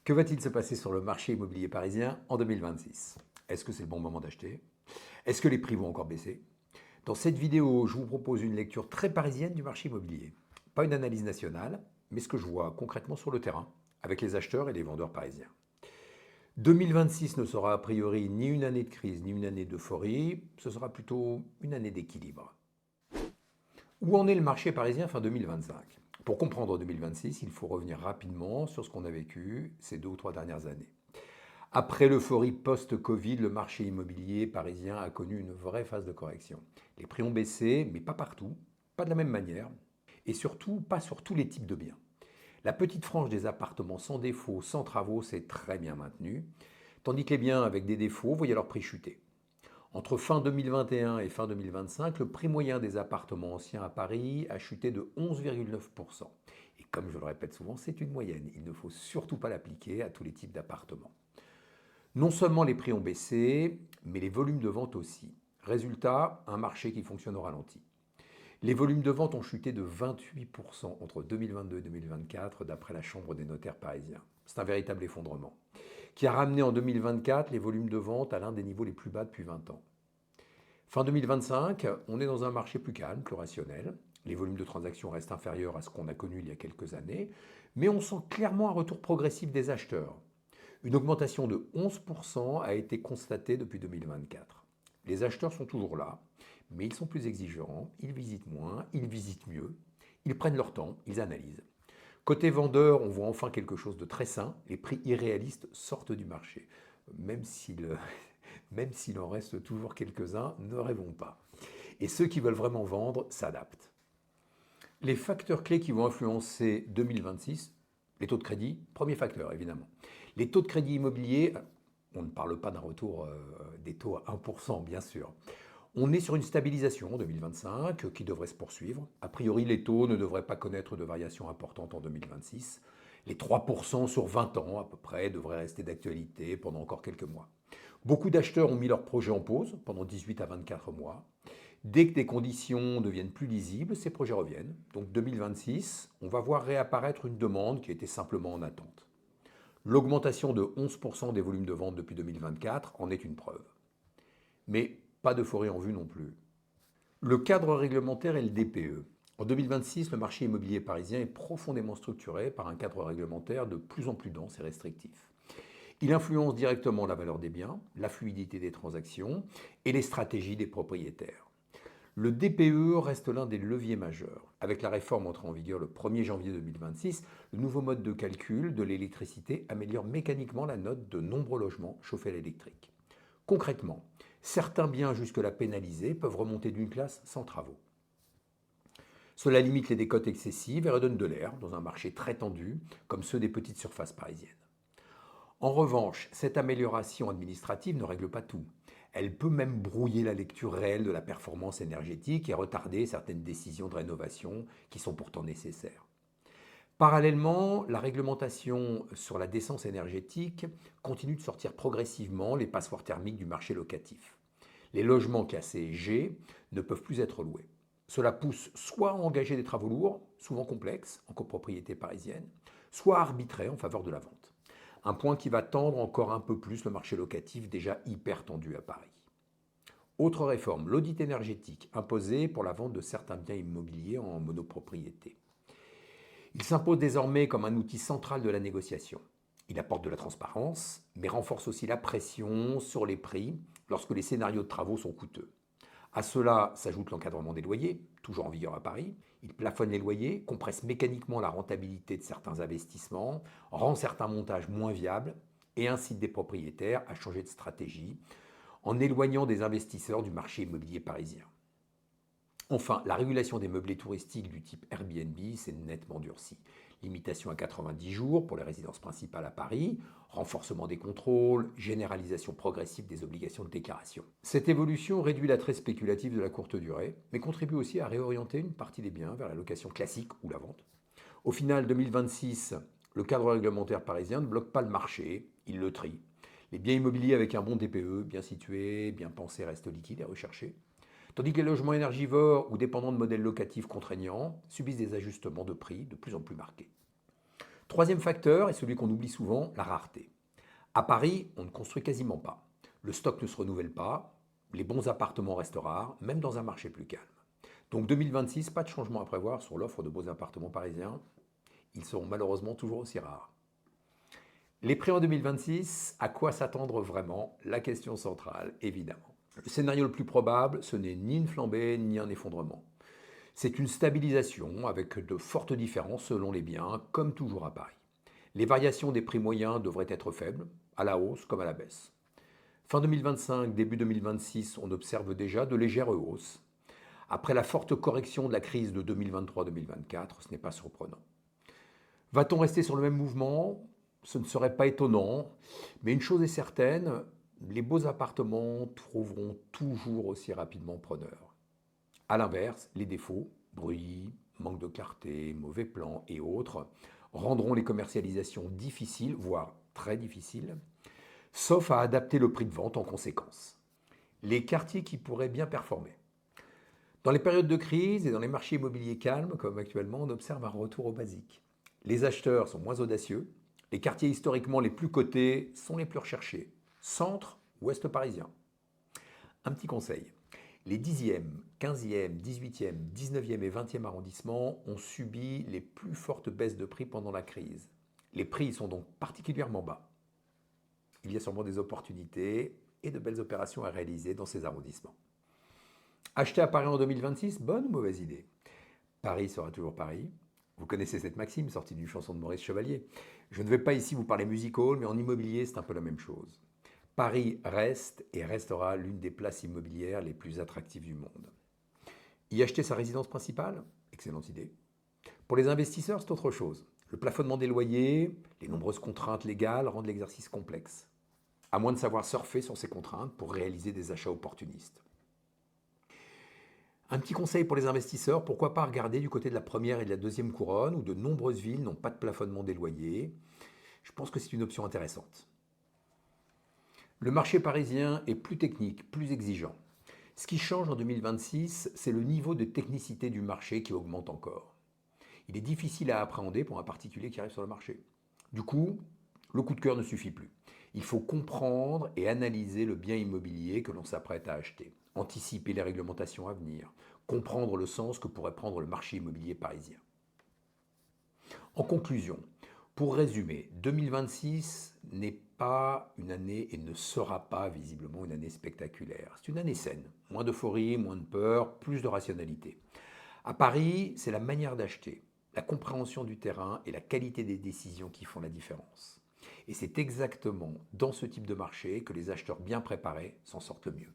Que va-t-il se passer sur le marché immobilier parisien en 2026? Est-ce que c'est le bon moment d'acheter? Est-ce que les prix vont encore baisser? Dans cette vidéo, je vous propose une lecture très parisienne du marché immobilier. Pas une analyse nationale, mais ce que je vois concrètement sur le terrain, avec les acheteurs et les vendeurs parisiens. 2026 ne sera a priori ni une année de crise ni une année d'euphorie, ce sera plutôt une année d'équilibre. Où en est le marché parisien fin 2025? Pour comprendre 2026, il faut revenir rapidement sur ce qu'on a vécu ces 2 ou 3 dernières années. Après l'euphorie post-Covid, le marché immobilier parisien a connu une vraie phase de correction. Les prix ont baissé, mais pas partout, pas de la même manière, et surtout pas sur tous les types de biens. La petite frange des appartements sans défaut, sans travaux, s'est très bien maintenue, tandis que les biens avec des défauts voyaient leur prix chuter. Entre fin 2021 et fin 2025, le prix moyen des appartements anciens à Paris a chuté de 11,9%. Et comme je le répète souvent, c'est une moyenne. Il ne faut surtout pas l'appliquer à tous les types d'appartements. Non seulement les prix ont baissé, mais les volumes de vente aussi. Résultat, un marché qui fonctionne au ralenti. Les volumes de vente ont chuté de 28% entre 2022 et 2024 d'après la Chambre des notaires parisiens. C'est un véritable effondrement qui a ramené en 2024 les volumes de vente à l'un des niveaux les plus bas depuis 20 ans. Fin 2025, on est dans un marché plus calme, plus rationnel. Les volumes de transactions restent inférieurs à ce qu'on a connu il y a quelques années, mais on sent clairement un retour progressif des acheteurs. Une augmentation de 11% a été constatée depuis 2024. Les acheteurs sont toujours là, mais ils sont plus exigeants, ils visitent moins, ils visitent mieux, ils prennent leur temps, ils analysent. Côté vendeur, on voit enfin quelque chose de très sain, les prix irréalistes sortent du marché. Même s'il même s'il en reste toujours quelques-uns, ne rêvons pas. Et ceux qui veulent vraiment vendre s'adaptent. Les facteurs clés qui vont influencer 2026, les taux de crédit, premier facteur évidemment. Les taux de crédit immobilier, on ne parle pas d'un retour des taux à 1%, bien sûr. On est sur une stabilisation en 2025 qui devrait se poursuivre. A priori, les taux ne devraient pas connaître de variations importantes en 2026. Les 3% sur 20 ans à peu près devraient rester d'actualité pendant encore quelques mois. Beaucoup d'acheteurs ont mis leur projet en pause pendant 18 à 24 mois. Dès que des conditions deviennent plus lisibles, ces projets reviennent. Donc 2026, on va voir réapparaître une demande qui était simplement en attente. L'augmentation de 11% des volumes de vente depuis 2024 en est une preuve. Mais pas d'euphorie en vue non plus. Le cadre réglementaire et le DPE. En 2026, le marché immobilier parisien est profondément structuré par un cadre réglementaire de plus en plus dense et restrictif. Il influence directement la valeur des biens, la fluidité des transactions et les stratégies des propriétaires. Le DPE reste l'un des leviers majeurs. Avec la réforme entrée en vigueur le 1er janvier 2026, le nouveau mode de calcul de l'électricité améliore mécaniquement la note de nombreux logements chauffés à l'électrique. Concrètement, certains biens jusque-là pénalisés peuvent remonter d'une classe sans travaux. Cela limite les décotes excessives et redonne de l'air dans un marché très tendu comme ceux des petites surfaces parisiennes. En revanche, cette amélioration administrative ne règle pas tout. Elle peut même brouiller la lecture réelle de la performance énergétique et retarder certaines décisions de rénovation qui sont pourtant nécessaires. Parallèlement, la réglementation sur la décence énergétique continue de sortir progressivement les passoires thermiques du marché locatif. Les logements classés G ne peuvent plus être loués. Cela pousse soit à engager des travaux lourds, souvent complexes, en copropriété parisienne, soit à arbitrer en faveur de la vente. Un point qui va tendre encore un peu plus le marché locatif déjà hyper tendu à Paris. Autre réforme, l'audit énergétique imposé pour la vente de certains biens immobiliers en monopropriété. Il s'impose désormais comme un outil central de la négociation. Il apporte de la transparence, mais renforce aussi la pression sur les prix lorsque les scénarios de travaux sont coûteux. À cela s'ajoute l'encadrement des loyers, toujours en vigueur à Paris. Il plafonne les loyers, compresse mécaniquement la rentabilité de certains investissements, rend certains montages moins viables et incite des propriétaires à changer de stratégie en éloignant des investisseurs du marché immobilier parisien. Enfin, la régulation des meublés touristiques du type Airbnb s'est nettement durcie. Limitation à 90 jours pour les résidences principales à Paris, renforcement des contrôles, généralisation progressive des obligations de déclaration. Cette évolution réduit l'attrait spéculatif de la courte durée, mais contribue aussi à réorienter une partie des biens vers la location classique ou la vente. Au final, 2026, le cadre réglementaire parisien ne bloque pas le marché, il le trie. Les biens immobiliers avec un bon DPE, bien situés, bien pensés, restent liquides et recherchés. Tandis que les logements énergivores ou dépendants de modèles locatifs contraignants subissent des ajustements de prix de plus en plus marqués. Troisième facteur, et celui qu'on oublie souvent, la rareté. À Paris, on ne construit quasiment pas. Le stock ne se renouvelle pas, les bons appartements restent rares, même dans un marché plus calme. Donc 2026, pas de changement à prévoir sur l'offre de beaux appartements parisiens. Ils seront malheureusement toujours aussi rares. Les prix en 2026, à quoi s'attendre vraiment? La question centrale, évidemment. Le scénario le plus probable, ce n'est ni une flambée ni un effondrement. C'est une stabilisation avec de fortes différences selon les biens, comme toujours à Paris. Les variations des prix moyens devraient être faibles, à la hausse comme à la baisse. Fin 2025, début 2026, on observe déjà de légères hausses. Après la forte correction de la crise de 2023-2024, ce n'est pas surprenant. Va-t-on rester sur le même mouvement? Ce ne serait pas étonnant, mais une chose est certaine, les beaux appartements trouveront toujours aussi rapidement preneur. A l'inverse, les défauts, bruit, manque de clarté, mauvais plans et autres, rendront les commercialisations difficiles, voire très difficiles, sauf à adapter le prix de vente en conséquence. Les quartiers qui pourraient bien performer. Dans les périodes de crise et dans les marchés immobiliers calmes, comme actuellement, on observe un retour aux basiques. Les acheteurs sont moins audacieux, les quartiers historiquement les plus cotés sont les plus recherchés, centre, ouest parisien. Un petit conseil, les 10e, 15e, 18e, 19e et 20e arrondissements ont subi les plus fortes baisses de prix pendant la crise. Les prix sont donc particulièrement bas. Il y a sûrement des opportunités et de belles opérations à réaliser dans ces arrondissements. Acheter à Paris en 2026, bonne ou mauvaise idée? Paris sera toujours Paris. Vous connaissez cette maxime sortie d'une chanson de Maurice Chevalier. Je ne vais pas ici vous parler musical, mais en immobilier, c'est un peu la même chose. Paris reste et restera l'une des places immobilières les plus attractives du monde. Y acheter sa résidence principale? Excellente idée. Pour les investisseurs, c'est autre chose. Le plafonnement des loyers, les nombreuses contraintes légales rendent l'exercice complexe. À moins de savoir surfer sur ces contraintes pour réaliser des achats opportunistes. Un petit conseil pour les investisseurs, pourquoi pas regarder du côté de la première et de la deuxième couronne, où de nombreuses villes n'ont pas de plafonnement des loyers. Je pense que c'est une option intéressante. Le marché parisien est plus technique, plus exigeant. Ce qui change en 2026, c'est le niveau de technicité du marché qui augmente encore. Il est difficile à appréhender pour un particulier qui arrive sur le marché. Du coup, le coup de cœur ne suffit plus. Il faut comprendre et analyser le bien immobilier que l'on s'apprête à acheter, anticiper les réglementations à venir, comprendre le sens que pourrait prendre le marché immobilier parisien. En conclusion, pour résumer, 2026 n'est pas une année et ne sera pas visiblement une année spectaculaire. C'est une année saine, moins d'euphorie, moins de peur, plus de rationalité. À Paris, c'est la manière d'acheter, la compréhension du terrain et la qualité des décisions qui font la différence. Et c'est exactement dans ce type de marché que les acheteurs bien préparés s'en sortent le mieux.